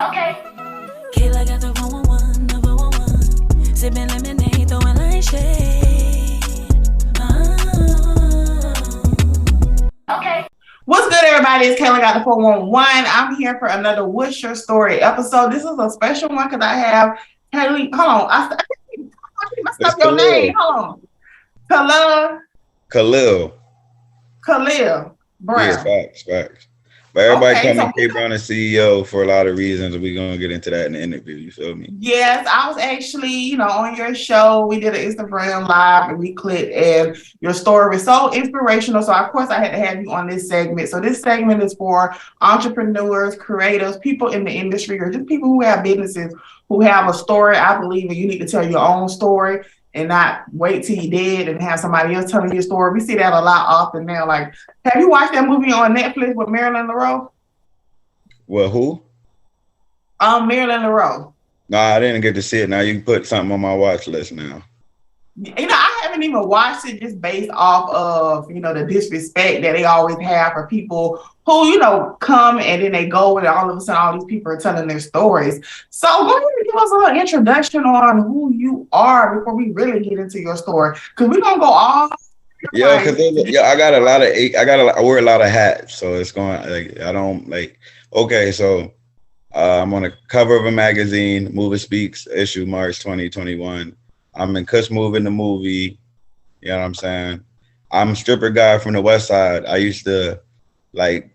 Okay. Kayla got the 111, the 111. Sipping lemonade, throwing like shade. Okay. What's good, everybody? It's Kayla Got the 411. I'm here for another What's Your Story episode. This is a special one because I have Kaylee. Hold on. I messed up your name. Hold on. Khalil Brown. Yeah, facts. But everybody calling K Brown a CEO for a lot of reasons, and we're gonna get into that in the interview. You feel me? Yes, I was actually, on your show. We did an Instagram live and we clicked, and your story was so inspirational. So of course I had to have you on this segment. So this segment is for entrepreneurs, creators, people in the industry, or just people who have businesses who have a story. I believe that you need to tell your own story and not wait till you dead and have somebody else telling your story. We see that a lot often now. Like, have you watched that movie on Netflix with Marilyn Monroe? Well, who? Marilyn Monroe. No, I didn't get to see it. Now you can put something on my watch list now. I haven't even watched it just based off of, the disrespect that they always have for people who, come and then they go and all of a sudden all these people are telling their stories. So go ahead and give us a little introduction on who you are before we really get into your story. Because we're going to go all. Yeah, because I wear a lot of hats. So it's going, okay, so I'm on the cover of a magazine, Movie Speaks, issue March 2021. I'm in Kush Move in the movie. You know what I'm saying? I'm a stripper guy from the West Side. I used to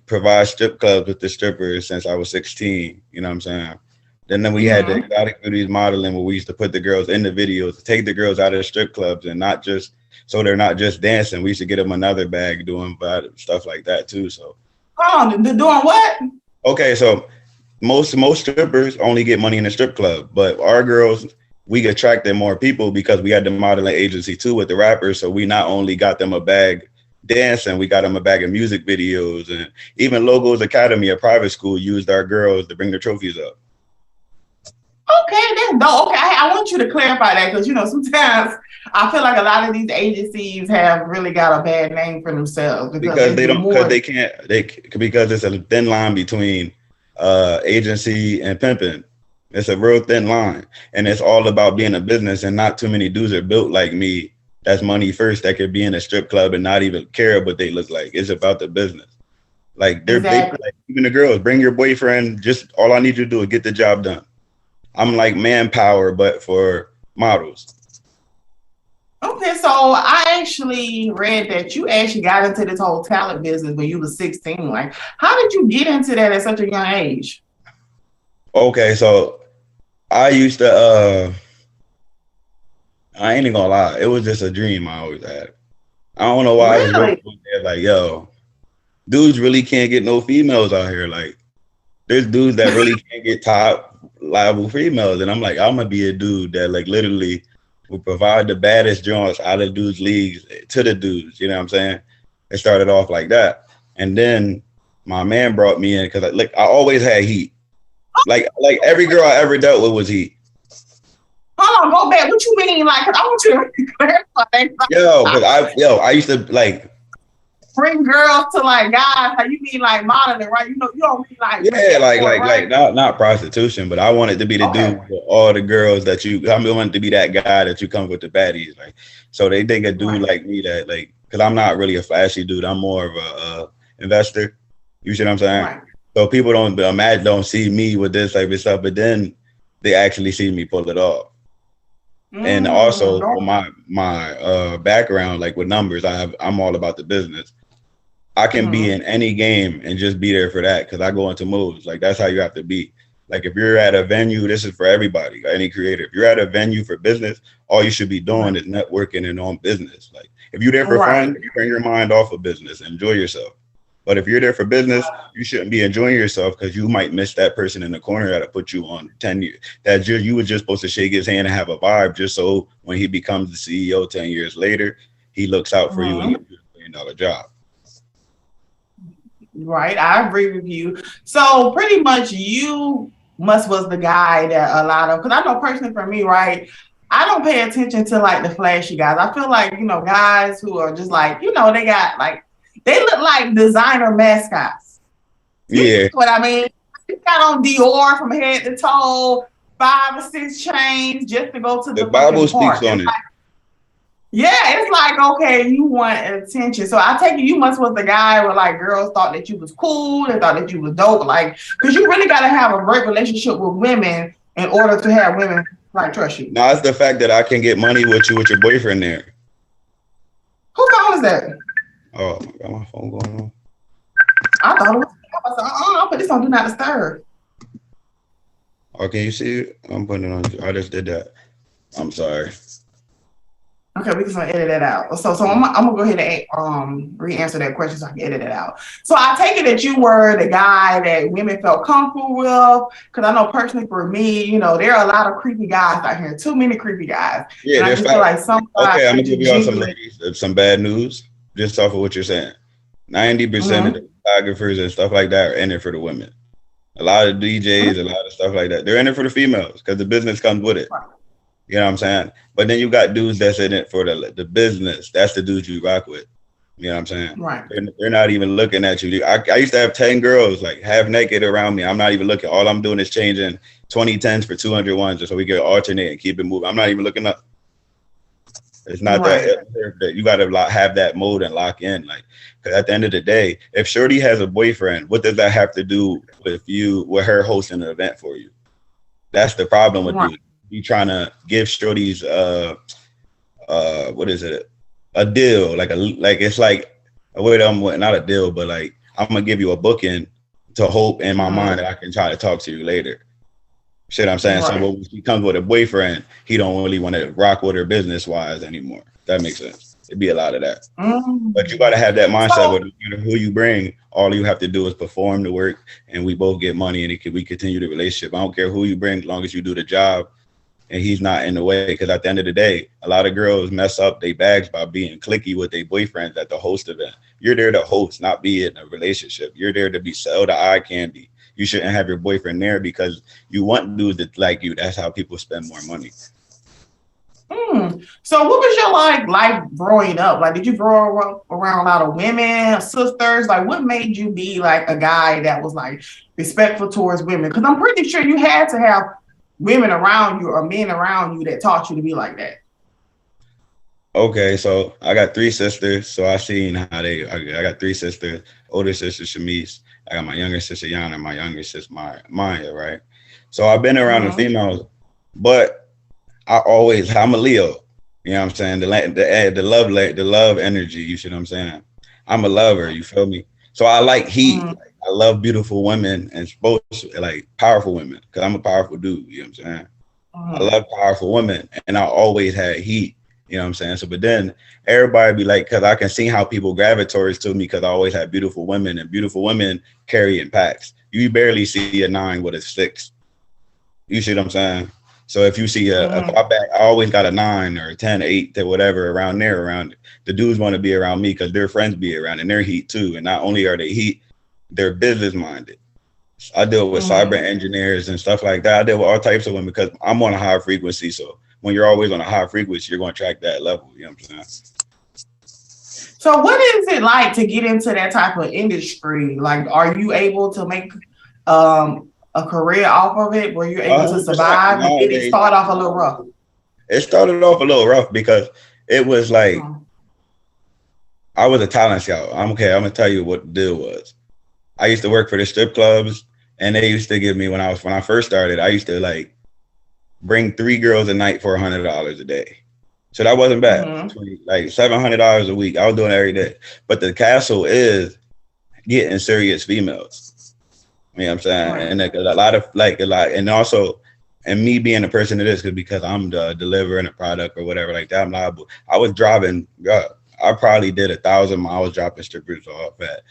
provide strip clubs with the strippers since I was 16. You know what I'm saying? Then we had the exotic beauties modeling where we used to put the girls in the videos, to take the girls out of the strip clubs and not just, so they're not just dancing. We used to get them another bag doing stuff like that too. So. Oh, doing what? Okay, so most strippers only get money in the strip club, but our girls, we attracted more people because we had the modeling agency too with the rappers. So we not only got them a bag dancing, we got them a bag of music videos, and even Logos Academy, a private school, used our girls to bring their trophies up. Okay, that's dope. Okay, I want you to clarify that because sometimes I feel like a lot of these agencies have really got a bad name for themselves because it's a thin line between agency and pimping. It's a real thin line, and it's all about being a business, and not too many dudes are built like me. That's money first. That could be in a strip club and not even care what they look like. It's about the business. Even the girls, bring your boyfriend. Just all I need you to do is get the job done. I'm like manpower, but for models. Okay, so I actually read that you actually got into this whole talent business when you was 16. Like, how did you get into that at such a young age? Okay, so I used to, I ain't even gonna lie, it was just a dream I always had. I don't know why. Really? I was there yo, dudes really can't get no females out here. Like, there's dudes that really can't get top level females. And I'm like, I'm gonna be a dude that literally will provide the baddest joints out of dudes' leagues to the dudes. You know what I'm saying? It started off like that. And then my man brought me in because I always had heat. Like every girl I ever dealt with was heat. Hold on, go back. What you mean? Cause I want you to clarify. I used to bring girls to guys. How you mean modeling, right? You don't mean not prostitution, but I wanted to be the dude for all the girls that I wanted to be that guy that you come with the baddies. So they think a dude like me that because I'm not really a flashy dude. I'm more of a investor. You see what I'm saying? Right. So people don't see me with this type of stuff, but then they actually see me pull it off. And also my background, with numbers, I'm all about the business. I can be in any game and just be there for that because I go into moves. That's how you have to be. If you're at a venue, this is for everybody, any creator. If you're at a venue for business, all you should be doing is networking and on business. If you're there for fun, you bring your mind off of business, enjoy yourself. But if you're there for business, you shouldn't be enjoying yourself because you might miss that person in the corner that'll put you on 10 years. That you were just supposed to shake his hand and have a vibe just so when he becomes the CEO 10 years later, he looks out for you and gives you $1 million job. Right, I agree with you. So pretty much you was the guy that a lot of, because I know personally for me, right, I don't pay attention to the flashy guys. I feel guys who are just they got they look like designer mascots. Yeah. What I mean? got on Dior from head to toe, 5 or 6 chains just to go to The the Bible fucking speaks park. on it. Yeah, it's like, okay, you want attention. So I take it you must was the guy where like girls thought that you was cool, they thought that you was dope, like, because you really got to have a great relationship with women in order to have women like trust you. Now it's the fact that I can get money with you with your boyfriend there. Who phone is that? Oh, I got my phone going on. I thought it was. I said, I'll put this on Do Not Disturb. Oh, can you see it? I'm putting it on. I just did that. I'm sorry. Okay, we can edit that out. So I'm gonna go ahead and re-answer that question so I can edit it out. So I take it that you were the guy that women felt comfortable with, because I know personally for me, you know, there are a lot of creepy guys out here, too many creepy guys. Yeah, and I just feel like some guys okay, I'm gonna give you all some genuine. ladies some bad news just off of what you're saying. 90% of the photographers and stuff like that are in it for the women. A lot of DJs, a lot of stuff like that. They're in it for the females because the business comes with it. Right. You know what I'm saying? But then you got dudes that's in it for the business. That's the dudes you rock with. You know what I'm saying? Right. They're not even looking at you. I used to have 10 girls like half naked around me. I'm not even looking. All I'm doing is changing 2010s for 201s just so we can alternate and keep it moving. I'm not even looking up. It's not that you got to have that mode and lock in. Like, because at the end of the day, if Shorty has a boyfriend, what does that have to do with her hosting an event for you? That's the problem with dudes. You trying to give Shorty's what is it? A deal, like it's like a way not a deal, but like I'm gonna give you a booking to hope in my mind that I can try to talk to you later. Shit, I'm saying. Right. So when she comes with a boyfriend, he don't really want to rock with her business wise anymore. That makes sense. It'd be a lot of that. But you got to have that mindset with no matter who you bring, all you have to do is perform the work and we both get money and we continue the relationship. I don't care who you bring as long as you do the job and he's not in the way. Because at the end of the day, a lot of girls mess up their bags by being cliquey with their boyfriends at the host event. You're there to host, not be in a relationship. You're there to be sell the eye candy. You shouldn't have your boyfriend there because you want dudes that like you. That's how people spend more money. So what was your life growing up? Like, did you grow around a lot of women, sisters? Like, what made you be like a guy that was like respectful towards women? Because I'm pretty sure you had to have women around you or men around you that taught you to be like that. Okay, so I got 3 sisters. So I seen how I got 3 sisters. Older sister Shamise. I got my younger sister Yana and my younger sister Maya, right? So I've been around the females, but I'm a Leo. You know what I'm saying? The love energy, you see what I'm saying? I'm a lover, you feel me? So I like heat. Like, I love beautiful women and like powerful women because I'm a powerful dude, you know what I'm saying? I love powerful women and I always had heat, you know what I'm saying? So, but then everybody be like, because I can see how people gravitate to me because I always had beautiful women and beautiful women carry in packs. You barely see a 9 with a 6. You see what I'm saying? So if you see I always got a 9 or a 10, 8 to whatever around there, around the dudes want to be around me because their friends be around and they're heat too. And not only are they heat, they're business minded. I deal with cyber engineers and stuff like that. I deal with all types of women because I'm on a high frequency. So when you're always on a high frequency, you're going to track that level. You know what I'm saying? So what is it like to get into that type of industry? Like, are you able to make a career off of it? Were you able to survive? Or did it start off a little rough? It started off a little rough because it was like I was a talent scout. I'm gonna tell you what the deal was. I used to work for the strip clubs, and they used to give me when I first started. I used to like bring 3 girls a night for $100 a day. So that wasn't bad. Like $700 a week. I was doing it every day. But the castle is getting serious females. You know what I'm saying? Right. And like a lot, and also, and me being the person it is because I'm delivering a product or whatever like that, I'm liable. I was driving, I probably did 1,000 miles dropping strippers off at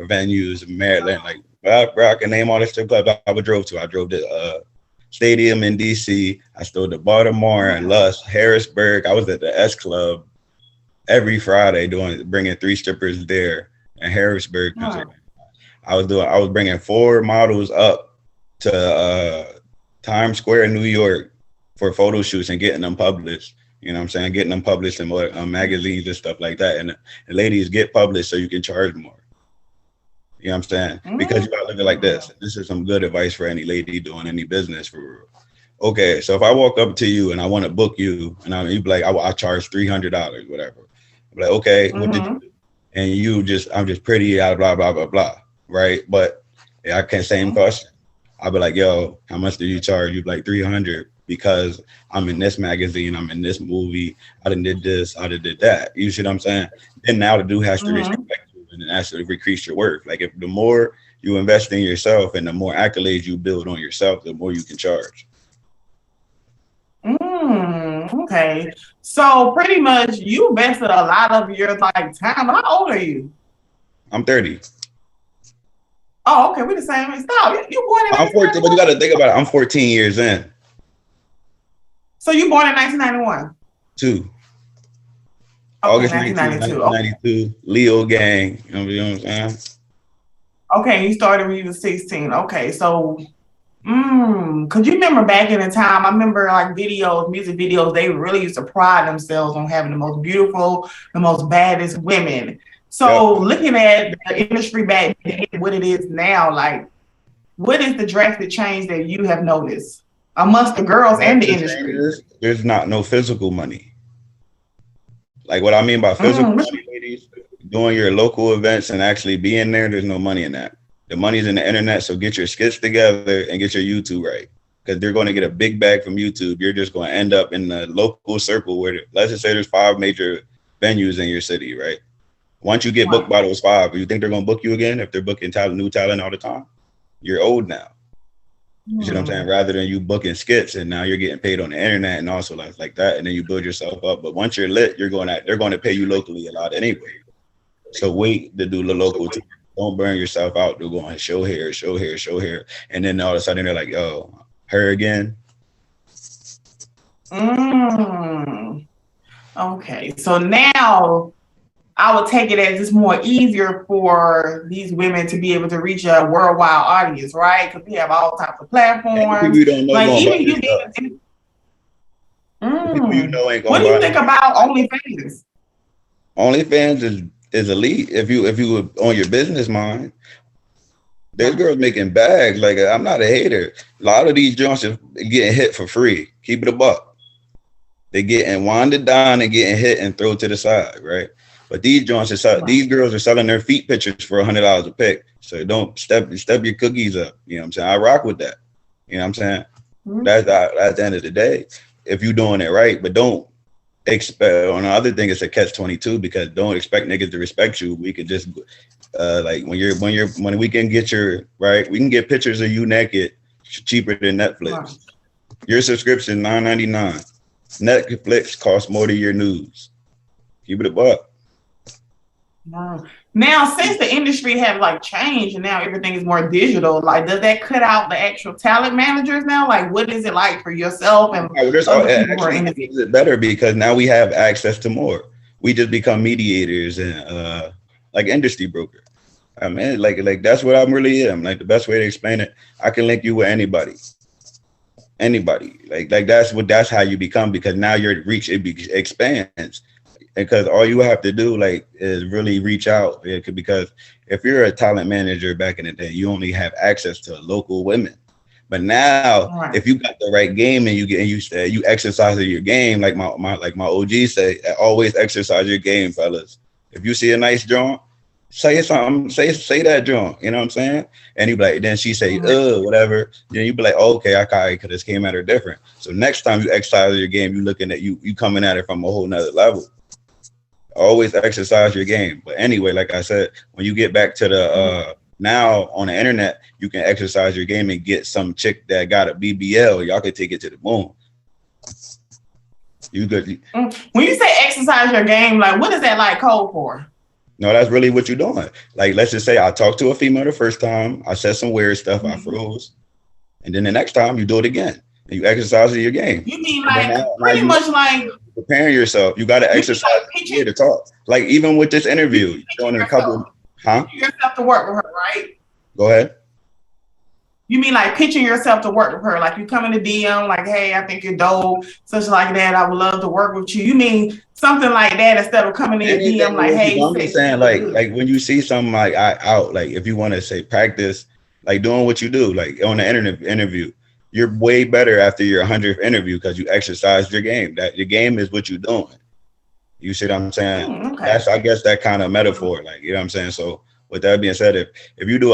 venues in Maryland. Like, bro, I can name all the strip clubs I drove to. I drove to Stadium in DC. I stole to Baltimore and Lust, Harrisburg. I was at the S Club every Friday bringing 3 strippers there in Harrisburg. I was bringing 4 models up to Times Square in New York for photo shoots and getting them published. You know what I'm saying? Getting them published in magazines and stuff like that. And the ladies get published so you can charge more. You know what I'm saying? Because you gotta look at it like this. This is some good advice for any lady doing any business for real. Okay, so if I walk up to you and I want to book you, and you be like, I charge $300, whatever. I'm like, okay, what did you do? And I'm just pretty, blah blah blah blah, right? But I can't same question. I'll be like, yo, how much do you charge? You be like 300 because I'm in this magazine, I'm in this movie, I done did this, I done did that. You see what I'm saying? Then now the dude has to respect you and actually increase your worth. Like if the more you invest in yourself and the more accolades you build on yourself, the more you can charge. Okay. So pretty much you invested a lot of your like time. How old are you? I'm 30. Oh, okay. We're the same age. Stop. You born in I'm 14, but you got to think about it. I'm 14 years in. So you born in 1991? Two. Okay, August 1992. 1992, Leo gang. You know what I'm saying? Okay, you started when you was 16. Okay, so cause you remember back in the time, I remember like videos, music videos, they really used to pride themselves on having the most beautiful, the most baddest women. So looking at the industry back then, what it is now, like what is the drastic change that you have noticed amongst the girls and the industry? There's not no physical money. Like what I mean by physical money, ladies, doing your local events and actually being there, there's no money in that. The money's in the internet, so get your skits together and get your YouTube right. Because they're going to get a big bag from YouTube. You're just going to end up in the local circle where, let's just say there's 5 major venues in your city, right? Once you get booked by those 5, you think they're going to book you again if they're booking new talent all the time? You're old now. You see what I'm saying? Rather than you booking skits and now you're getting paid on the internet and also like that, and then you build yourself up. But once you're lit, they're going to pay you locally a lot anyway. So wait to do the local tour. Don't burn yourself out. They're going show here, and then all of a sudden they're like, "Oh, her again." Okay, so now I would take it as it's more easier for these women to be able to reach a worldwide audience, right? Because we have all types of platforms. You don't know like even you what do you think about OnlyFans? OnlyFans is elite. If you were on your business mind, there's girls making bags. Like I'm not a hater. A lot of these joints are getting hit for free. Keep it a buck. They getting winded down and getting hit and thrown to the side, right? But these joints these girls are selling their feet pictures for $100 a pic. So don't step your cookies up. You know what I'm saying? I rock with that. You know what I'm saying? That's at the end of the day, if you're doing it right, but don't expect on the other thing, it's a catch-22 because don't expect niggas to respect you. We could just like when we can get we can get pictures of you naked cheaper than Netflix. Your subscription $9.99. Netflix costs more than your news. Keep it a buck. Now, since the industry have like changed and now everything is more digital, like does that cut out the actual talent managers now? Like, what is it like for yourself and other people who are in the is it better because now we have access to more. We just become mediators and like industry broker. I mean, like that's what I'm really am. Like the best way to explain it, I can link you with anybody. Like that's how you become because now your reach expands. Because all you have to do is really reach out because if you're a talent manager back in the day, you only have access to local women. But now, if you got the right game and you exercise your game, like my OG say, always exercise your game, fellas. If you see a nice joint, say something, say that joint. You know what I'm saying? And you be like, then she say, whatever. Then you be like, okay, because this came at her different. So next time you exercise your game, you looking at you coming at it from a whole nother level. Always exercise your game. But anyway, like I said, when you get back to the now on the internet, you can exercise your game and get some chick that got a BBL. Y'all can take it to the moon. You good? When you say exercise your game, like what is that like code for? No, that's really what you're doing. Like, let's just say I talked to a female the first time, I said some weird stuff, I froze, and then the next time you do it again and you exercise your game. You mean like pretty much like preparing yourself. You got to exercise here to talk. Like even with this interview, you're doing a couple. You yourself to work with her, right? Go ahead. You mean like pitching yourself to work with her? Like you come in the DM, like, hey, I think you're dope, such like that. I would love to work with you. You mean something like that instead of coming in your DM, Anything like, with hey, people. I'm just say you saying, look good. like when you see something like out, like if you want to say practice, like doing what you do, like on the interview, you're way better after your 100th interview because you exercised your game. That your game is what you're doing. You see what I'm saying? Okay. That's, I guess, that kind of metaphor. Like, you know what I'm saying? So with that being said, if you do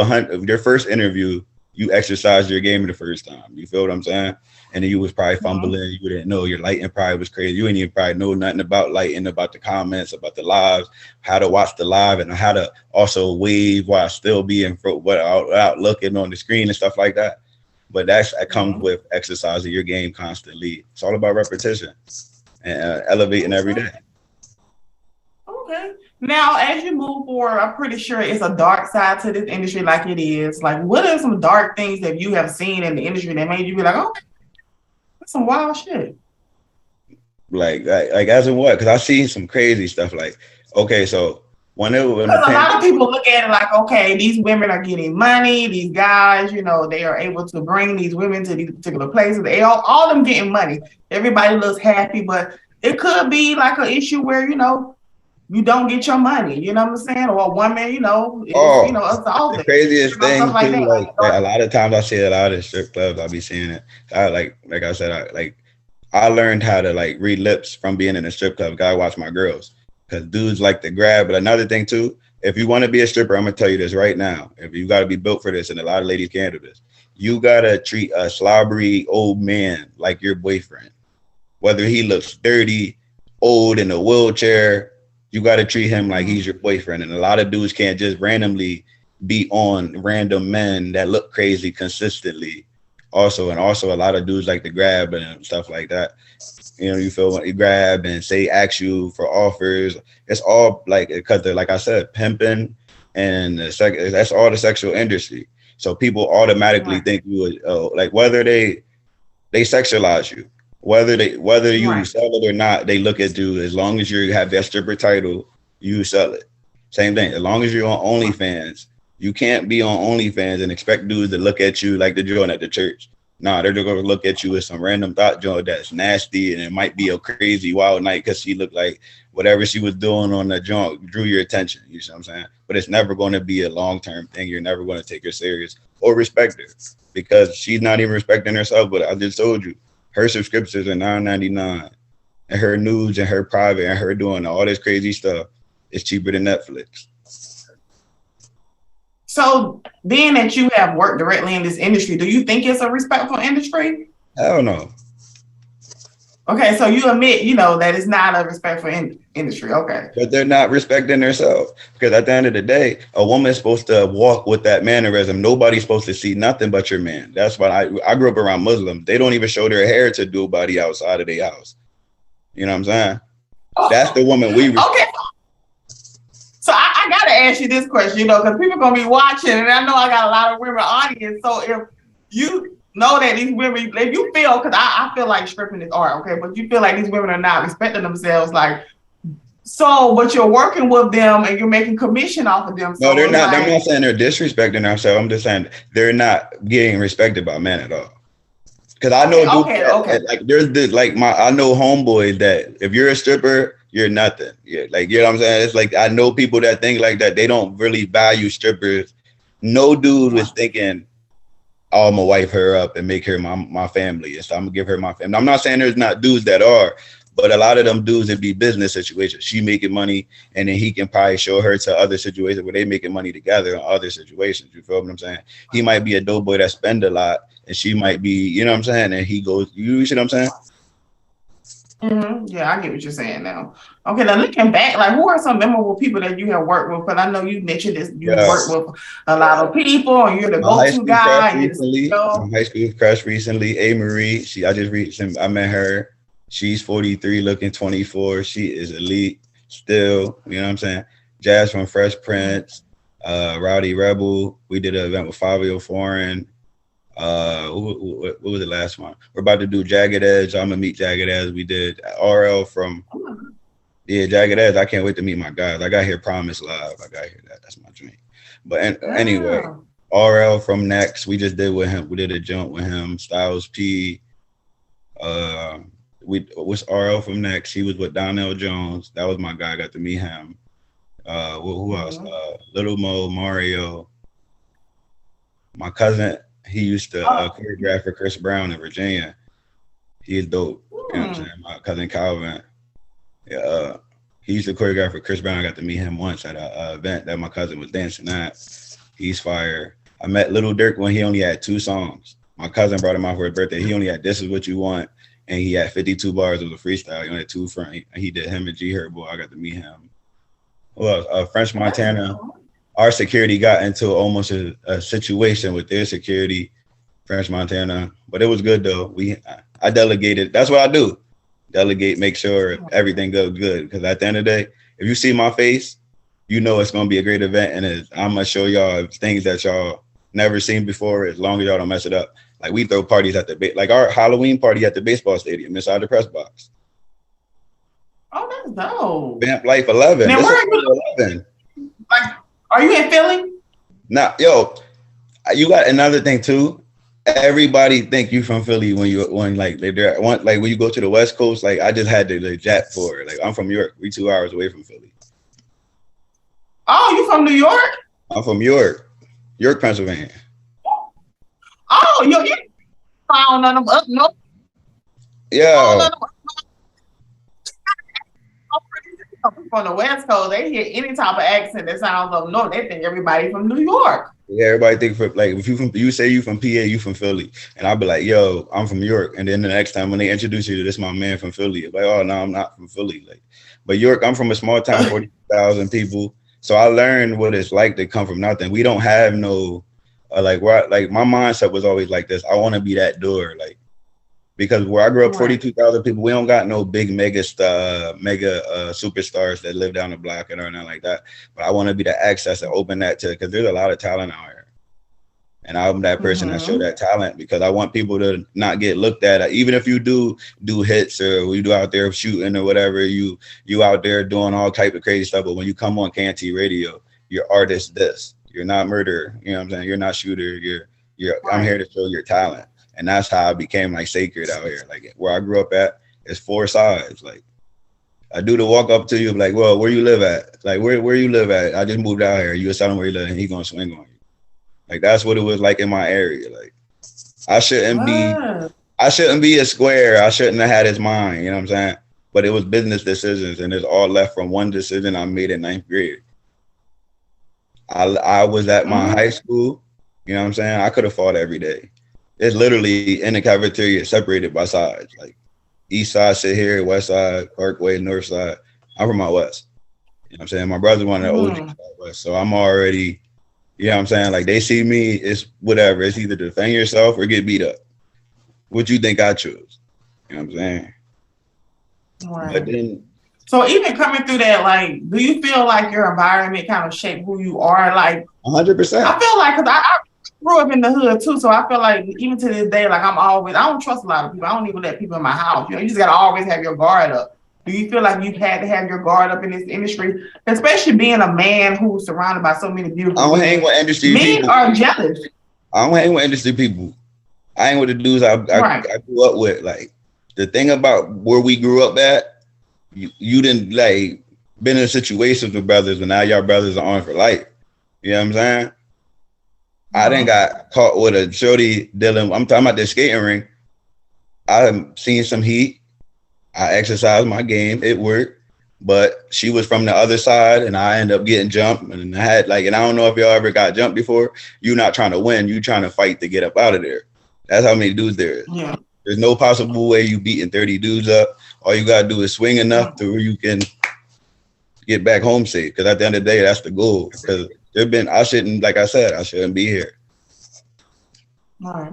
your first interview, you exercise your game the first time. You feel what I'm saying? And then you was probably Mm-hmm. fumbling. You didn't know your lighting probably was crazy. You didn't even probably know nothing about lighting, about the comments, about the lives, how to watch the live, and how to also wave while still being without looking on the screen and stuff like that. But that comes Mm-hmm. with exercising your game constantly. It's all about repetition and elevating every day. Okay. Now, as you move forward, I'm pretty sure it's a dark side to this industry, like it is. Like, what are some dark things that you have seen in the industry that made you be like, oh, that's some wild shit? Like as in what? Because I seen some crazy stuff. Like, okay, so when the Because a lot of pandemic, people look at it like, okay, these women are getting money. These guys, they are able to bring these women to these particular places. They all them getting money. Everybody looks happy, but it could be like an issue where, you don't get your money. You know what I'm saying? Or a woman, is, oh, the assaulted. craziest Stuff thing like too. that. Like a lot of times I see it out in strip clubs. I be seeing it. I like I said, I learned how to like read lips from being in a strip club. Gotta watch my girls because dudes like to grab. But another thing too, if you want to be a stripper, I'm gonna tell you this right now. If you got to be built for this, and a lot of ladies can't do this, you gotta treat a slobbery old man like your boyfriend. Whether he looks dirty, old in a wheelchair, you gotta treat him like he's your boyfriend. And a lot of dudes can't just randomly be on random men that look crazy consistently also a lot of dudes like to grab and stuff like that. You feel when you grab and say ask you for offers. It's all like because they're like I said, pimping and that's all the sexual industry. So people automatically Right. think you would like whether they sexualize you. Whether you Right. sell it or not, they look at you as long as you have that stripper title, you sell it. Same thing. As long as you're on Right. OnlyFans, you can't be on OnlyFans and expect dudes to look at you like the joint at the church. Nah, they're just gonna look at you as some random thought joint that's nasty and it might be a crazy wild night because she looked like whatever she was doing on the joint drew your attention. You know what I'm saying? But it's never going to be a long term thing. You're never going to take her serious or respect her because she's not even respecting herself. But I just told you, her subscriptions are $9.99, and her nudes and her private and her doing all this crazy stuff is cheaper than Netflix. So, being that you have worked directly in this industry, do you think it's a respectful industry? Hell no. Okay, so you admit, that it's not a respectful industry. Okay. But they're not respecting themselves because at the end of the day, a woman's supposed to walk with that mannerism. Nobody's supposed to see nothing but your man. That's why I grew up around Muslims. They don't even show their hair to nobody outside of their house. You know what I'm saying? That's Oh, the woman we respect. okay. So I got to ask you this question, because people are going to be watching, and I know I got a lot of women audience. So if you know that these women, if you feel, because I feel like stripping is art, okay, but you feel like these women are not respecting themselves, like, so, but you're working with them and you're making commission off of them. No, So they're it's not. I'm not like, saying they're disrespecting themselves. I'm just saying they're not getting respected by men at all. Because I know dudes okay. like there's this like I know homeboys that if you're a stripper, you're nothing. Yeah, like you know what I'm saying? It's like I know people that think like that. They don't really value strippers. No dude was thinking, oh, I'm gonna wipe her up and make her my family. And so I'm gonna give her my family. I'm not saying there's not dudes that are, but a lot of them dudes would be business situations. She making money, and then he can probably show her to other situations where they making money together in other situations. You feel what I'm saying? He might be a dope boy that spend a lot, and she might be, you know what I'm saying? And he goes, you see what I'm saying? Yeah, I get what you're saying now. Okay, now looking back, like who are some memorable people that you have worked with? Because I know you mentioned this, you Yeah. work with a lot of people, and you're the My high go-to school crush guy, and you're the recently. CEO. My high school crush recently, A. Marie. I just reached him. I met her. She's 43, looking 24. She is elite still. You know what I'm saying? Jazz from Fresh Prince, Rowdy Rebel. We did an event with Fabio Foreign. What was the last one? We're about to do Jagged Edge. I'm gonna meet Jagged Edge. We did RL from Jagged Edge. I can't wait to meet my guys. I got here Promise Live. I got here that's my dream. But anyway, Yeah. RL from Next, we just did with him. We did a jump with him. Styles P. We was RL from Next. He was with Donnell Jones. That was my guy. I got to meet him. Who else? Little Mo, Mario. My cousin, he used to choreograph for Chris Brown in Virginia. He is dope. You know what I'm saying? My cousin Calvin. Yeah, he used to choreograph for Chris Brown. I got to meet him once at an event that my cousin was dancing at. He's fire. I met Little Dirk when he only had 2 songs. My cousin brought him out for his birthday. He only had This Is What You Want, and he had 52 bars of a freestyle. He only had 2 front. He did him and G Herbo. I got to meet him. Who else? French Montana. Our security got into almost a situation with their security, French Montana, but it was good though. I delegated. That's what I do. Delegate, make sure everything goes good. Because at the end of the day, if you see my face, you know it's gonna be a great event, and I'm gonna show y'all things that y'all never seen before. As long as y'all don't mess it up. Like we throw parties at like our Halloween party at the baseball stadium inside the press box. Oh, that's dope. Vamp Life 11. Now, where are you? 11. Like, are you in Philly? Nah, yo, you got another thing too. Everybody think you from Philly when you when you go to the West Coast. Like I just had to jet for it. Like I'm from York. We 2 hours away from Philly. Oh, you from New York? I'm from York, Pennsylvania. Oh, you found none of up no. Yeah. From the West Coast, they hear any type of accent that sounds up north. They think everybody from New York. Yeah, everybody think if you say you from PA, you from Philly, and I'll be like, yo, I'm from York, and then the next time when they introduce you to this, my man from Philly, it's like, oh no, I'm not from Philly. Like, but York, I'm from a small town, 40,000 people, so I learned what it's like to come from nothing. We don't have no my mindset was always like this. I want to be that door, like. Because where I grew up, 42,000 people, we don't got no big mega superstars that live down the block and anything like that. But I want to be the access and open that to, because there's a lot of talent out here. And I'm that person that show that talent, because I want people to not get looked at. Even if you do hits or you do out there shooting or whatever, you out there doing all type of crazy stuff. But when you come on KNT radio, you're artist this. You're not murderer. You know what I'm saying? You're not shooter. I'm here to show your talent. And that's how I became like sacred out here. Like where I grew up at, it's 4 sides. Like a dude to walk up to you, like, well, where you live at? Like where you live at? I just moved out here. You tell him where you live, and he gonna swing on you. Like that's what it was like in my area. Like I shouldn't be a square. I shouldn't have had his mind. You know what I'm saying? But it was business decisions, and it's all left from one decision I made in 9th grade. I was at my high school. You know what I'm saying? I could have fought every day. It's literally in the cafeteria, separated by sides. Like east side sit here, west side, Parkway, north side. I'm from out west. You know what I'm saying? My brother's one of the OGs out west. So I'm already, you know what I'm saying? Like they see me, it's whatever. It's either defend yourself or get beat up. What you think I choose? You know what I'm saying? Right. But then, so even coming through that, like, do you feel like your environment kind of shaped who you are? Like 100%. I feel like, because I grew up in the hood too, so I feel like even to this day, like I don't trust a lot of people. I don't even let people in my house. You know, you just gotta always have your guard up. Do you feel like you've had to have your guard up in this industry, especially being a man who's surrounded by so many beautiful I don't hang with industry people. Men are jealous. I don't hang with industry people. I ain't with the dudes I grew up with. Like the thing about where we grew up at, you didn't like been in situations with brothers, but now y'all brothers are on for life. You know what I'm saying? I didn't got caught with a shorty dealing. I'm talking about the skating ring. I've seen some heat. I exercised my game. It worked. But she was from the other side, and I ended up getting jumped. And I don't know if y'all ever got jumped before. You're not trying to win. You're trying to fight to get up out of there. That's how many dudes there is. Yeah. There's no possible way you beating 30 dudes up. All you got to do is swing enough to where you can get back home safe. Because at the end of the day, that's the goal. Because I shouldn't be here. All right.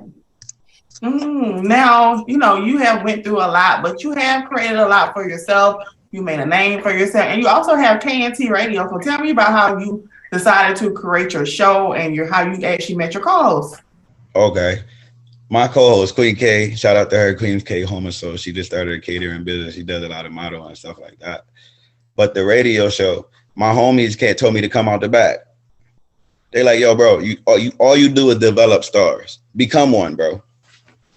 Now, you have went through a lot, but you have created a lot for yourself. You made a name for yourself, and you also have KNT Radio. So tell me about how you decided to create your show and how you actually met your co-host. Okay. My co-host, Queen K, shout out to her, Queen K Homer. So she just started a catering business. She does a lot of modeling and stuff like that. But the radio show, my homies told me to come out the back. They like, yo, bro, all you do is develop stars. Become one, bro.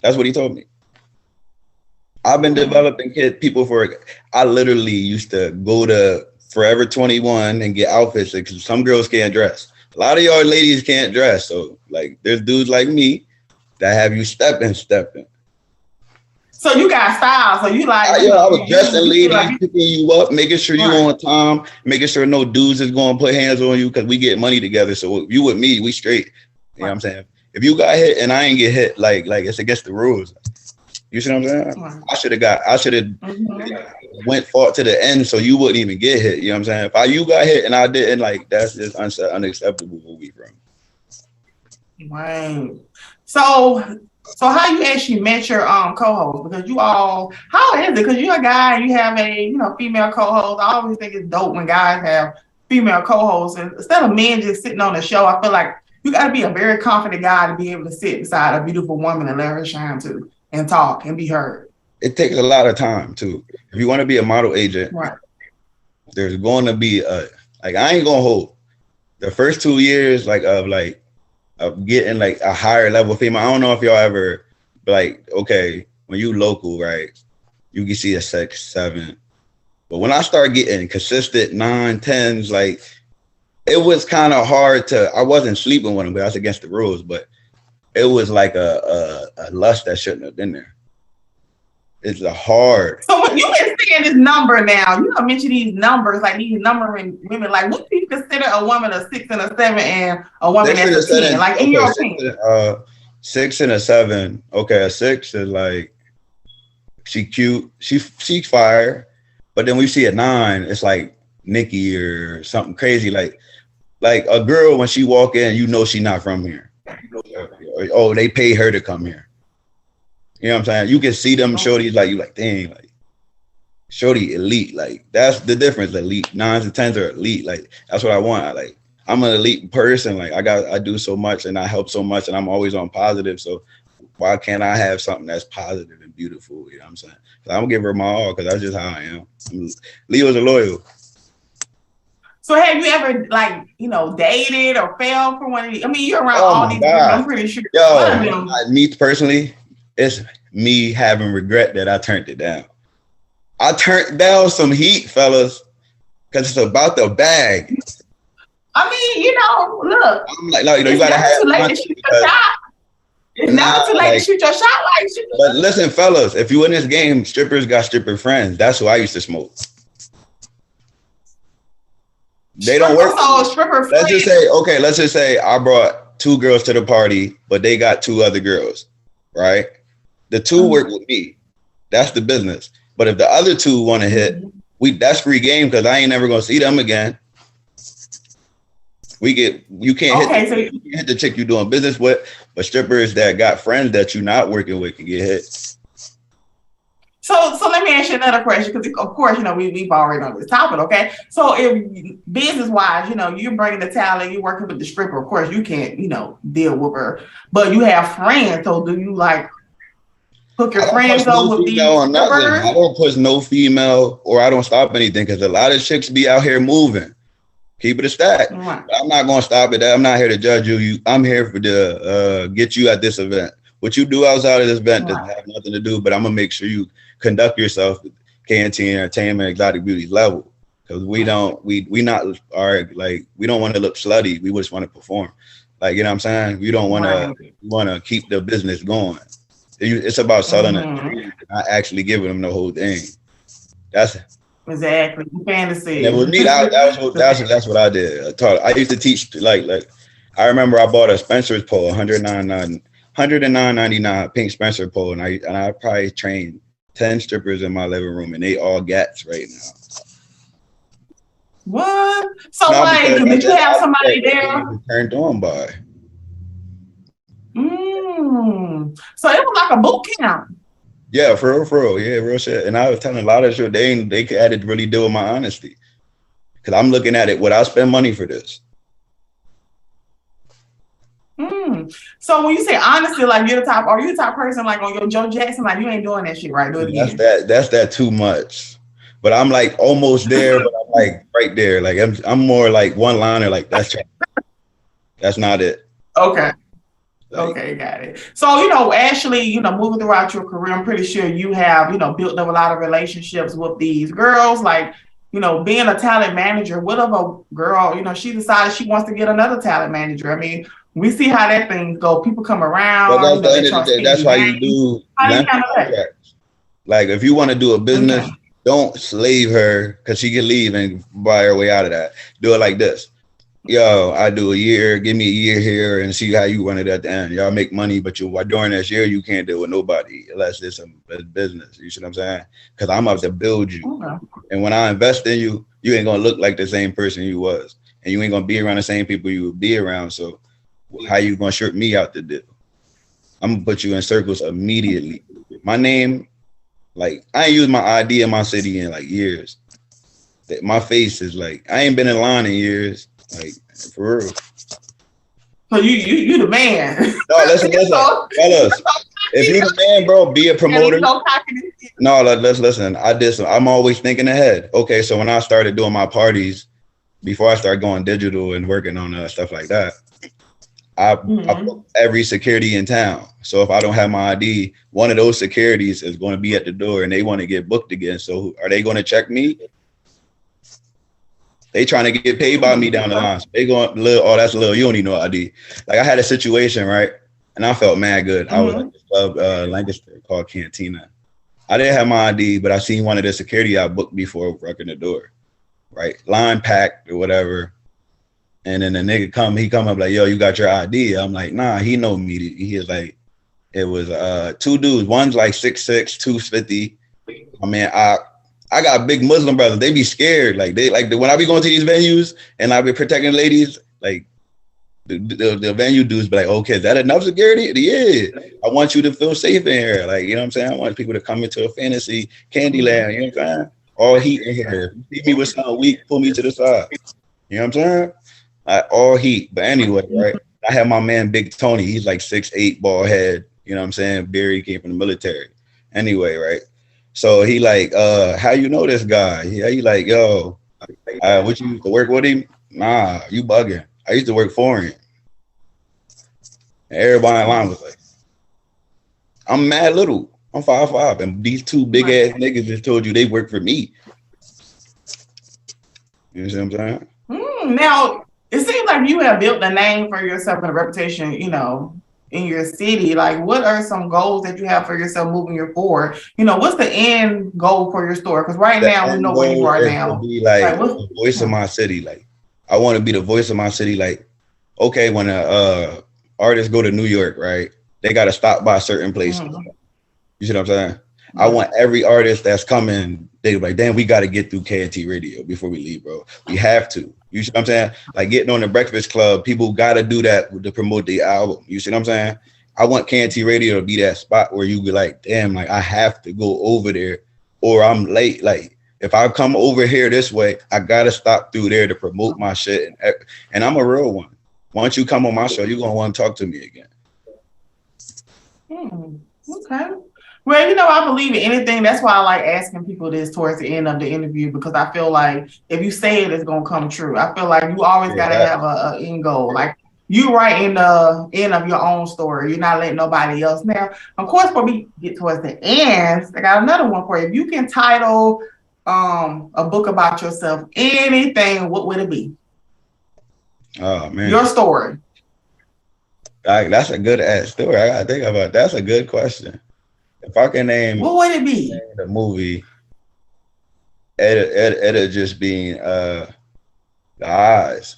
That's what he told me. I've been developing people for. I literally used to go to Forever 21 and get outfits because some girls can't dress. A lot of y'all ladies can't dress, so like, there's dudes like me that have you stepping. So you got style. So you like, I was dressing ladies, picking you up, making sure you on time, making sure no dudes is going to put hands on you because we get money together. So you with me, we straight. You know what I'm saying? If you got hit and I ain't get hit, like it's against the rules. You see what I'm saying? Right. I should have went fought to the end so you wouldn't even get hit. You know what I'm saying? If you got hit and I didn't, like, that's just unacceptable where we from. Right. So how you actually met your co-host? Because how is it? Because you're a guy and you have a female co-host. I always think it's dope when guys have female co-hosts, and instead of men just sitting on the show, I feel like you got to be a very confident guy to be able to sit beside a beautiful woman and let her shine too and talk and be heard. It takes a lot of time too. If you want to be a model agent, right, there's going to be I ain't gonna hold the first 2 years of getting like a higher level female. I don't know if y'all ever okay, when you local, right, you can see a 6, 7. But when I start getting consistent 9, 10s, like, it was kind of hard I wasn't sleeping with them, but that's against the rules, but it was like a lust that shouldn't have been there. It's a hard. So when you've been saying this number now, you don't mention these numbers, like these numbering women, like what do you consider a woman a 6 and a 7 and a woman that's a 10? Like in your opinion. 6 and a 7. Okay, a 6 is like, she cute, she's fire. But then we see a 9, it's like Nikki or something crazy. Like a girl, when she walk in, she not from here. Oh, they pay her to come here. You know what I'm saying? You can see them shorties, like, you like, dang, like, shorty elite. Like, that's the difference. Elite 9s and 10s are elite. Like, that's what I want. I'm an elite person. Like, I do so much and I help so much and I'm always on positive. So why can't I have something that's positive and beautiful? You know what I'm saying? I'm gonna give her my all because that's just how I am. Leos are loyal. So have you ever dated or fell for one of these? I mean, you're around all these people, I'm pretty sure. Yo, me personally, it's me having regret that I turned it down. I turned down some heat, fellas, because it's about the bag. I mean, look. I'm like, you gotta have too late to shoot your shot. It's never too late to shoot your shot. But listen, fellas, if you in this game, strippers got stripper friends. That's who I used to smoke. They don't work. Let's just say I brought 2 girls to the party, but they got 2 other girls, right? The 2 work with me. That's the business. But if the other 2 want to hit, that's free game because I ain't never gonna see them again. You can't hit the chick you doing business with, but strippers that got friends that you're not working with can get hit. So let me ask you another question, because of course, we've already on this topic, okay? So if business-wise, you're bringing the talent, you're working with the stripper, of course, you can't, deal with her, but you have friends, so do you hook your friends up with these strippers? I don't push no female, or I don't stop anything, because a lot of chicks be out here moving. Keep it a stack. Right. I'm not going to stop it. I'm not here to judge you. I'm here to get you at this event. What you do outside of this event doesn't have nothing to do, but I'm going to make sure you conduct yourself at KNT Entertainment Exotic Beauties level. Because we don't want to look slutty. We just want to perform. Like, you know what I'm saying? We don't want to keep the business going. It's about selling it, not actually giving them the whole thing. That's exactly fantasy. And with me, that's what I did. I used to teach like I remember I bought a Spencer's pole, $109.99 pink Spencer pole, and I probably trained 10 strippers in my living room, and they all gats right now. What? So did you have somebody there? Turned on by. So it was like a boot camp. Yeah, for real. Yeah, real shit. And I was telling a lot of shit, they had to really deal with my honesty. Because I'm looking at it, would I spend money for this? So when you say honestly, like are you the type person like on your Joe Jackson, like you ain't doing that shit right? Do it again. That's that too much. But I'm like almost there, but I'm like right there. Like I'm more like one liner, like that's That's not it. Okay. Okay, got it. So, Ashley, moving throughout your career, I'm pretty sure you have, built up a lot of relationships with these girls. Like, being a talent manager, what if a girl, she decides she wants to get another talent manager? I mean, we see how that thing go. People come But around, that's the they end of the start day. speaking That's why you names. do How do you length handle that? contracts. Like if you want to do a business, Okay. don't slave her because she can leave and buy her way out of that. Do it like this. Yo, I do a year, give me a year here and see how you run it at the end. Y'all make money, but during this year, you can't deal with nobody unless it's a business. You see what I'm saying? Because I'm out to build you. Okay. And when I invest in you, you ain't going to look like the same person you was. And you ain't going to be around the same people you would be around. So how you going to shirt me out the deal? I'm going to put you in circles immediately. My name, like, I ain't used my ID in my city in like years. My face is like, I ain't been in line in years. Like, for real. So you the man. No, listen, fellas. If you the man, bro, be a promoter. No, let's listen. I'm always thinking ahead. Okay, so when I started doing my parties, before I started going digital and working on stuff like that, I booked every security in town. So if I don't have my ID, one of those securities is going to be at the door and they want to get booked again. So are they going to check me? They trying to get paid by me down the line. So they going, that's a little, you don't need no ID. Like I had a situation, right? And I felt mad good. I was at this club, Lancaster, called Cantina. I didn't have my ID, but I seen one of the security I booked before working the door, right? Line packed or whatever. And then the nigga he come up like, yo, you got your ID? I'm like, nah, he know me. He is like, it was two dudes. One's like 6'6", 250. I mean, I got big Muslim brothers. They be scared. Like when I be going to these venues and I be protecting ladies, like the venue dudes be like, okay, is that enough security? Yeah. I want you to feel safe in here. Like, you know what I'm saying? I want people to come into a fantasy candy land. You know what I'm saying? All heat in here. If you see me with something weak, pull me to the side. You know what I'm saying? All heat. But anyway, right? I have my man Big Tony. He's like 6'8", bald head. You know what I'm saying? Barry came from the military. Anyway, right? So he like, how you know this guy? Yeah, he like, yo, what you used to work with him? Nah, you bugging. I used to work for him. And everybody in line was like, I'm mad little. I'm 5'5", and these two big ass niggas just told you they work for me. You know what I'm saying? Now, it seems like you have built a name for yourself and a reputation, in your city. Like, what are some goals that you have for yourself moving forward? What's the end goal for your store? Because right now we know where you are now. To be like the voice of my city. Like, I want to be the voice of my city. Like, okay, when artists go to New York, right? They got to stop by certain places. You see what I'm saying? I want every artist that's coming, they like, damn, we got to get through KNT Radio before we leave, bro. We have to. You see what I'm saying? Like getting on the Breakfast Club, people got to do that to promote the album. You see what I'm saying? I want KNT Radio to be that spot where you be like, damn, like I have to go over there or I'm late. Like if I come over here this way, I got to stop through there to promote my shit. And I'm a real one. Once you come on my show, you're going to want to talk to me again. Okay. Well, I believe in anything. That's why I like asking people this towards the end of the interview, because I feel like if you say it, it's going to come true. I feel like you always got to have a end goal. Like you right in the end of your own story. You're not letting nobody else. Now, of course, when we get towards the end, I got another one for you. If you can title a book about yourself, anything, what would it be? Oh, man. Your story. That's a good ass story. I got to think about it. That's a good question. If I can name, what would it be? The movie, it'll just be the eyes.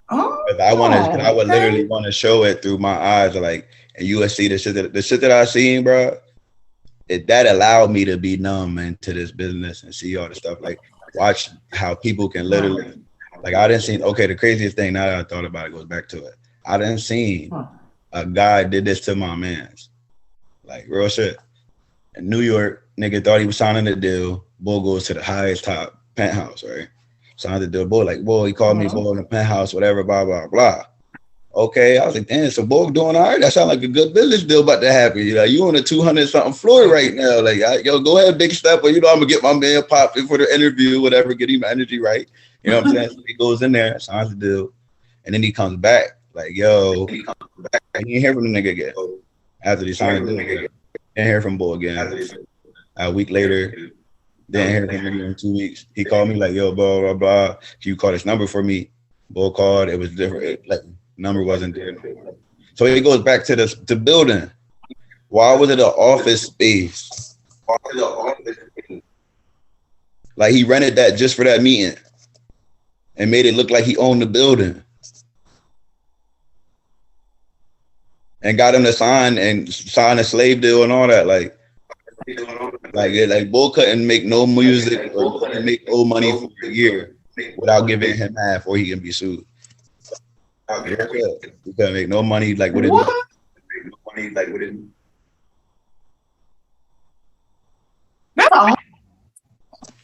Oh, I would literally want to show it through my eyes, like, and you would see the shit that I seen, bro. That allowed me to be numb into this business and see all the stuff, like watch how people can literally, like I didn't see. Okay, the craziest thing now that I thought about it goes back to it. I didn't see. A guy did this to my mans. Like real shit. In New York, nigga thought he was signing the deal. Bull goes to the highest top penthouse, right? Signed the deal. Bull like, Bull, he called me Bull in the penthouse, whatever, blah, blah, blah. Okay, I was like, damn, so Bull doing all right? That sounds like a good business deal about to happen. You on the 200-something floor right now. Like, yo, go ahead, big step. Or, I'm going to get my man popped in for the interview, whatever, get him energy right. You know what I'm saying? So he goes in there, signs the deal. And then he comes back like, yo, I didn't hear from the nigga again. After they signed the deal, didn't hear from Bo again. A week later, didn't hear from him in 2 weeks. He called me like, yo, blah, blah, blah. Can you call this number for me? Bo called. It was different. Like, number wasn't there. So he goes back to the building. Why was it an office space? Like, he rented that just for that meeting and made it look like he owned the building. And got him to sign a slave deal and all that. Like Bull couldn't make no music or couldn't make no money for a year without giving him half, or he can be sued. He couldn't make no money like with it.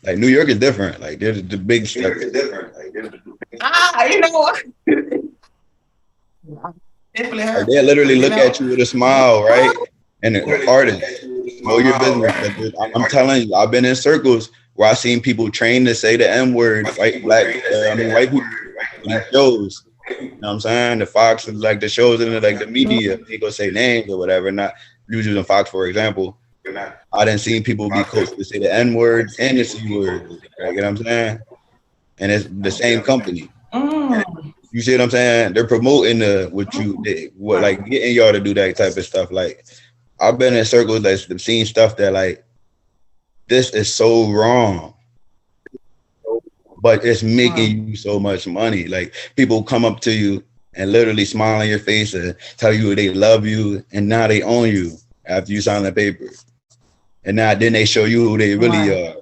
Like New York is different. Like there's the big stuff. You know what? Like, they literally look at you with a smile, right? And the artist, know your business. I'm telling you, I've been in circles where I've seen people trained to say the N-word, white people in shows. You know what I'm saying? The Fox is like the shows in like the media. They go say names or whatever. Not usually in Fox, for example. I didn't see people be coached to say the N-word and the C-word. Like, you know what I'm saying? And it's the same company. You see what I'm saying? They're promoting like getting y'all to do that type of stuff. Like, I've been in circles that's seen stuff that like, this is so wrong, but it's making you so much money. Like, people come up to you and literally smile on your face and tell you they love you, and now they own you after you sign the paper. And now then they show you who they really are.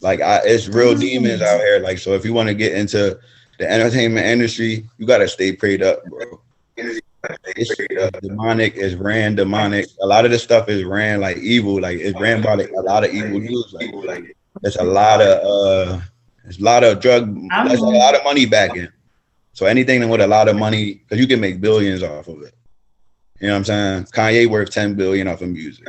Like, it's real demons out here. Like, so if you want to get into the entertainment industry, you got to stay prayed up, bro. It's demonic. It's ran demonic. A lot of this stuff is ran like evil. Like, it's ran by a lot of evil dudes. Like there's a lot of drug. There's a lot of money backing. So anything with a lot of money, because you can make billions off of it. You know what I'm saying? Kanye worth 10 billion off of music.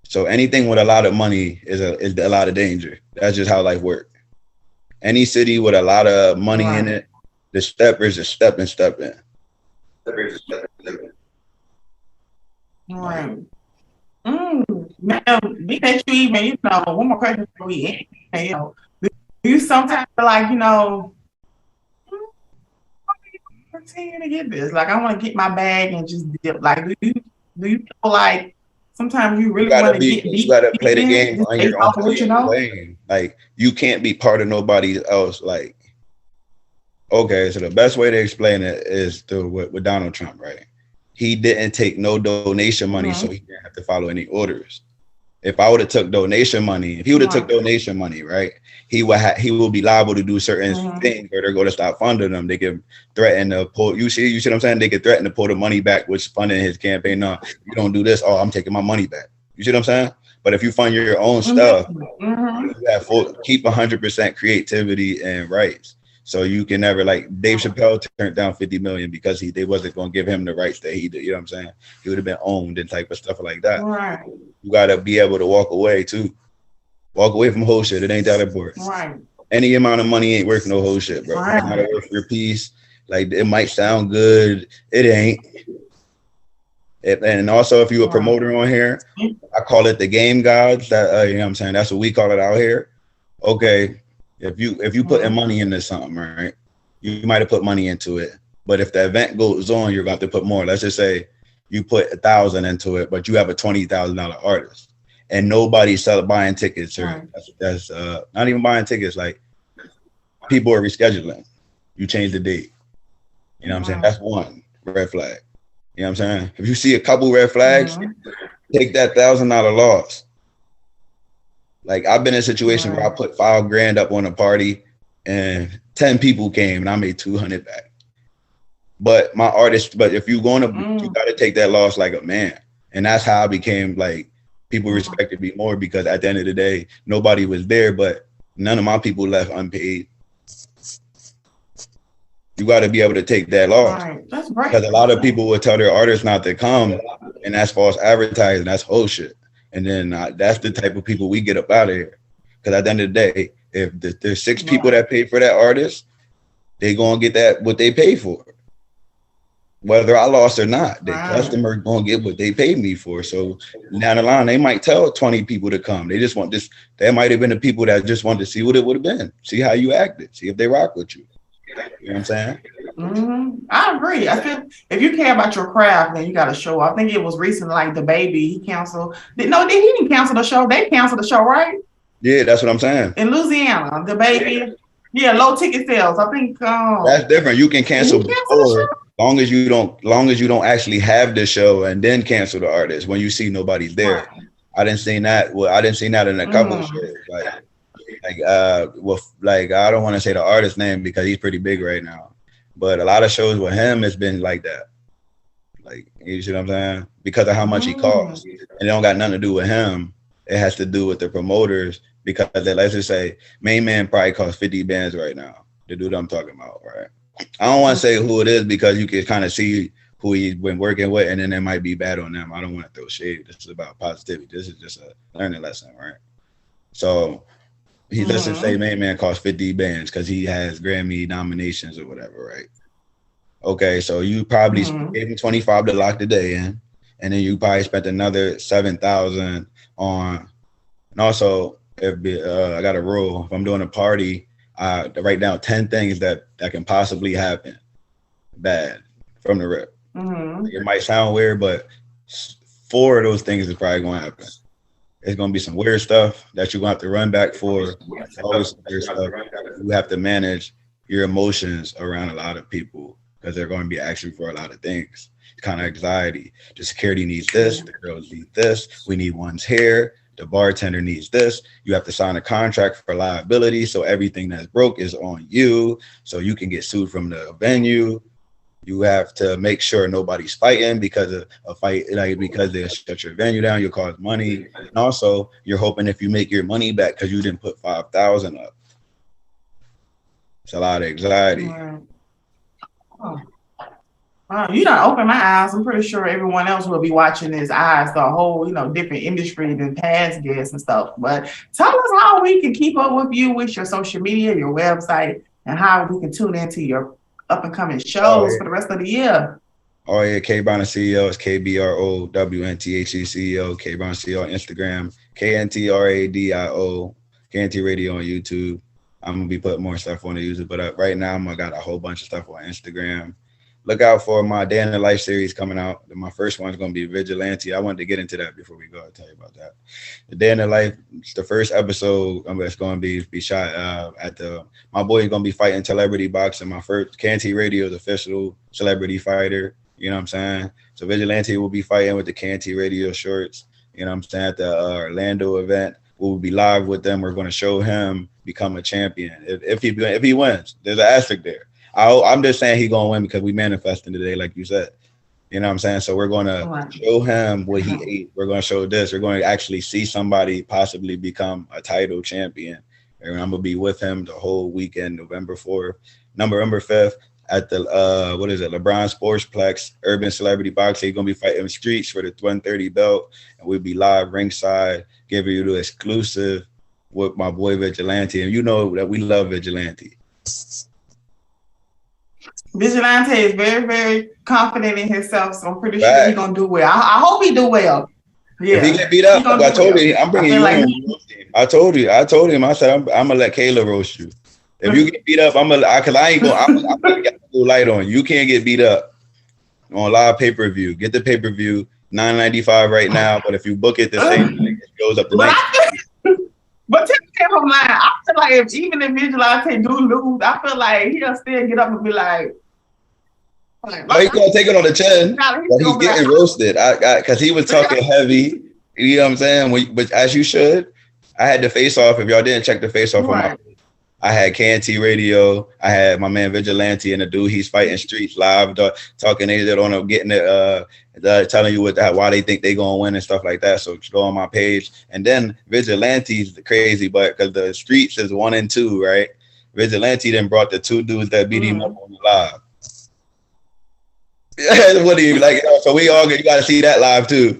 So anything with a lot of money is a lot of danger. That's just how life works. Any city with a lot of money in it, the steppers are stepping. Right. Now, that you even, one more question before we end. Do you sometimes feel like, continue to get this? Like, I want to get my bag and just dip. Like, do you feel like sometimes you really want to get deep? You gotta play the game on your own lane. Like, you can't be part of nobody else. Like, okay, so the best way to explain it is with Donald Trump, right? He didn't take no donation money, so he didn't have to follow any orders. If I would have took donation money, right, he would be liable to do certain things, or they're going to stop funding them. They could threaten to pull. You see what I'm saying? They could threaten to pull the money back, which funding his campaign. No, you don't do this. Oh, I'm taking my money back. You see what I'm saying? But if you fund your own stuff, you have keep 100% creativity and rights. So you can never, like Dave Chappelle turned down 50 million because they wasn't going to give him the rights that he did. You know what I'm saying? He would have been owned and type of stuff like that. Right. You got to be able to walk away too. Walk away from whole shit. It ain't that important. Right. Any amount of money ain't worth no whole shit, bro. Right. You gotta work for your piece. Like, it might sound good. It ain't. And also, if you're a promoter on here, I call it the game gods. That you know what I'm saying? That's what we call it out here. Okay. If you putting money into something, right, you might have put money into it, but if the event goes on, you're about to put more. Let's just say you put 1,000 into it, but you have a $20,000 artist, and nobody's buying tickets, or that's not even buying tickets. Like, people are rescheduling. You change the date. You know what I'm saying? That's one red flag. You know what I'm saying? If you see a couple red flags, take that $1,000 loss. Like, I've been in a situation where I put $5,000 up on a party and 10 people came and I made 200 back. But if you're going to, you got to take that loss like a man. And that's how I became, like, people respected me more, because at the end of the day, nobody was there, but none of my people left unpaid. You got to be able to take that loss. Right. That's right. Because a lot of people will tell their artists not to come, and that's false advertising. That's whole shit. And then that's the type of people we get up out of here. Because at the end of the day, if there's 6 people that paid for that artist, they gonna get that what they pay for. Whether I lost or not, the customer gonna get what they paid me for. So down the line, they might tell 20 people to come. They just want this. That might have been the people that just wanted to see what it would have been, see how you acted, see if they rock with you. You know what I'm saying? I agree. I feel if you care about your craft, then you got to show up. I think it was recently, like the baby, he canceled. He didn't cancel the show. They canceled the show, right? Yeah, that's what I'm saying. In Louisiana, the baby, low ticket sales. I think that's different. You can cancel before, long as you don't actually have the show and then cancel the artist when you see nobody's there. Right. I didn't see that. Well, I didn't see that in a couple of shows. Like I don't want to say the artist name because he's pretty big right now, but a lot of shows with him has been like that. Like, you see what I'm saying? Because of how much he costs, and it don't got nothing to do with him. It has to do with the promoters. Because let's just say Main Man probably costs 50 bands right now. The dude I'm talking about, right? I don't want to say who it is because you can kind of see who he's been working with, and then it might be bad on them. I don't want to throw shade. This is about positivity. This is just a learning lesson, right? So let's just say Main Man costs 50 bands because he has Grammy nominations or whatever, right? Okay, so you probably gave him 25 to lock the day in, and then you probably spent another 7,000 on, and also. If I got a rule, if I'm doing a party, I write down 10 things that can possibly happen bad from the rip. It might sound weird, but 4 of those things is probably going to happen. It's going to be some weird stuff that you're going to have to run back for. Always some weird stuff. You have to manage your emotions around a lot of people because they're going to be asking for a lot of things. It's kind of anxiety. The security needs this. The girls need this. We need one's hair. The bartender needs this. You have to sign a contract for liability. So everything that's broke is on you. So you can get sued from the venue. You have to make sure nobody's fighting because of a fight, like because they shut your venue down, you'll cause money. And also you're hoping if you make your money back because you didn't put 5,000 up. It's a lot of anxiety. You done opened my eyes. I'm pretty sure everyone else will be watching this eyes, the whole, different industry than past guests and stuff. But tell us how we can keep up with you with your social media, your website, and how we can tune into your up and coming shows for the rest of the year. Oh yeah, K Brown the CEO is KBROWNTHE CEO. K Brown CEO on Instagram, KNTRADIO, KNT Radio on YouTube. I'm gonna be putting more stuff on the user, but right now I got a whole bunch of stuff on Instagram. Look out for my Day in the Life series coming out. My first one's going to be Vigilante. I wanted to get into that before we go. I'll tell you about that. The Day in the Life, the first episode, it's going to be shot my boy is going to be fighting celebrity boxing. My first KNT Radio's official celebrity fighter. You know what I'm saying? So Vigilante will be fighting with the KNT Radio shorts. You know what I'm saying? At the Orlando event, we'll be live with them. We're going to show him become a champion. If he wins, there's an asterisk there. I'm just saying he's going to win because we manifesting today, like you said. You know what I'm saying? So we're going to show him what he ate. We're going to show this. We're going to actually see somebody possibly become a title champion. And I'm going to be with him the whole weekend, November 4th, November 5th at the, LeBron Sportsplex, Urban Celebrity Boxing. He's going to be fighting streets for the 130 belt. And we'll be live ringside, giving you the exclusive with my boy Vigilante. And you know that we love Vigilante. Vigilante is very, very confident in himself, so I'm pretty sure he's gonna do well. I hope he do well. Yeah. If he get beat up, I told you, I'm bringing you in. I told him. I said I'm gonna let Kayla roast you. If you get beat up, I'm gonna get light on. You can't get beat up on live pay-per-view. Get the pay-per-view $9.95 right now, but if you book it the same thing, it goes up to $19. But tell me if I'm lying. I feel like even if Vigilante do lose, I feel like he'll still get up and be like, he's gonna take it on the chin, but he's getting roasted. Because he was talking heavy. You know what I'm saying? But as you should. I had the face off. If y'all didn't check the face off on my, I had KNT Radio. I had my man Vigilante and the dude he's fighting streets live, talking. They don't know getting it, telling you why they think they gonna win and stuff like that. So go on my page. And then Vigilante's crazy, but because the streets is 1 and 2, right? Vigilante then brought the 2 dudes that beat him up on the live. What do you like? So we all you got to see that live too.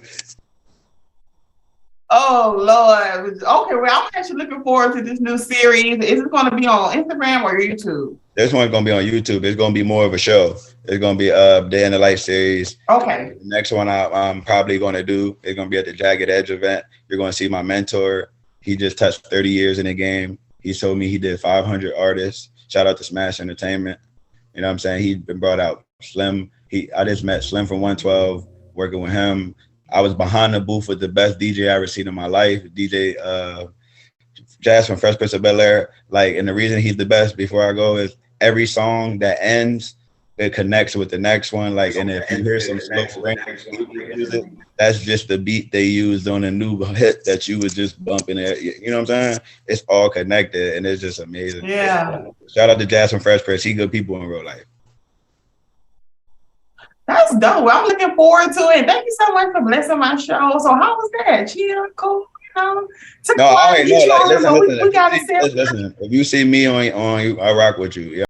Oh Lord. Okay, well, I'm actually looking forward to this new series. Is it going to be on Instagram or YouTube? This one's gonna be on YouTube. It's gonna be more of a show. It's gonna be Day in the Life series. Okay. The next one I'm probably gonna do is gonna be at the Jagged Edge event. You're gonna see my mentor. He just touched 30 years in the game. He told me he did 500 artists. Shout out to Smash Entertainment. You know what I'm saying? He's been brought out. Slim. I just met Slim from 112, working with him. I was behind the booth with the best DJ I ever seen in my life, DJ Jazz from Fresh Prince of Bel-Air. Like, and the reason he's the best before I go is every song that ends, it connects with the next one. Like, and if you hear some slow music, that's just the beat they used on a new hit that you was just bumping it. You know what I'm saying? It's all connected, and it's just amazing. Yeah. Shout out to Jazz from Fresh Prince. He good people in real life. That's dope. Well, I'm looking forward to it. Thank you so much for blessing my show. So how was that? Chill, cool, you know? No, I already know. Like, listen. We got to Listen. If you see me on, I rock with you. Yeah.